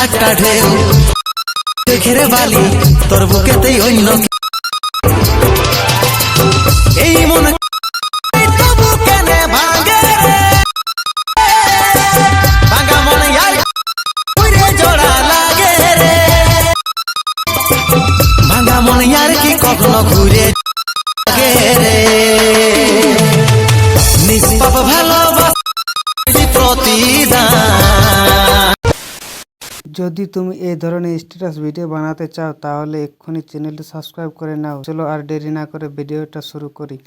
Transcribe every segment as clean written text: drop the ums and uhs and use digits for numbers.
একটা ঢেউ ঘেরে বালি তোর বুকেতেই অন্য এই মন তবু কেনে ভাঙে রে ভাঙা মন আর ঘুরে জোড়া লাগে রে ভাঙা মন আর কি কখনো ঘুরে লাগে রে নিষ্পাপ ভালোবাসি প্রতিদান। যদি তুমি এই ধরনের স্ট্যাটাস ভিডিও বানাতে চাও তাহলে এক্ষুনি চ্যানেলটি সাবস্ক্রাইব করে নাও। চলো আর দেরি না করে ভিডিওটা শুরু করি।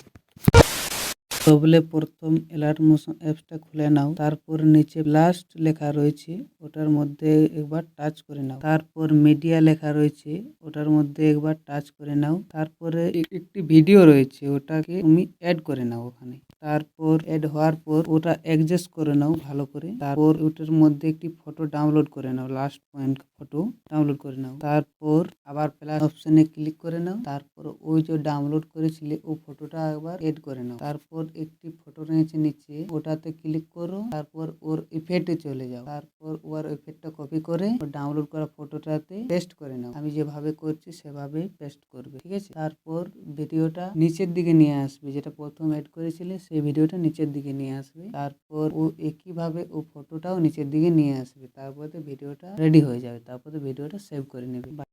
তবে প্রথম অ্যালার্ট মোশন অ্যাপসটা খুলে নাও, তারপর নিচে লাস্ট লেখা রয়েছে ওটার মধ্যে একবার টাচ করে নাও, তারপর মিডিয়া লেখা রয়েছে ওটার মধ্যে একবার টাচ করে নাও, তারপরে একটি ভিডিও রয়েছে ওটাকে তুমি অ্যাড করে নাও ওখানে। তারপর অ্যাড হওয়ার পর ওটা অ্যাডজাস্ট করে নাও ভালো করে। তারপর ওটার মধ্যে একটি ফটো ডাউনলোড করে নাও, লাস্ট পয়েন্ট ফটো ডাউনলোড করে নাও। তারপর আবার প্লাস অপশনে ক্লিক করে নাও, তারপর ওই যে ডাউনলোড করেছিলে ও ফটোটা একবার এড করে নাও। তারপর একটি ফটো রয়েছে নিচে ওটাতে ক্লিক করো, তারপর ওর ইফেক্টে চলে যাও, তারপর ওর ইফেক্টটা কপি করে ডাউনলোড করা ফটোটাতে পেস্ট করে নাও। আমি যেভাবে করছি সেভাবেই পেস্ট করবে, ঠিক আছে। তারপর ভিডিওটা নিচের দিকে নিয়ে আসবে, যেটা প্রথম এড করেছিলে সেই ভিডিওটা নিচের দিকে নিয়ে আসবে। তারপর ও একইভাবে ও ফটোটাও নিচের দিকে নিয়ে আসবে, তারপরে ভিডিওটা রেডি হয়ে যাবে। তারপরে ভিডিওটা সেভ করে নেবে।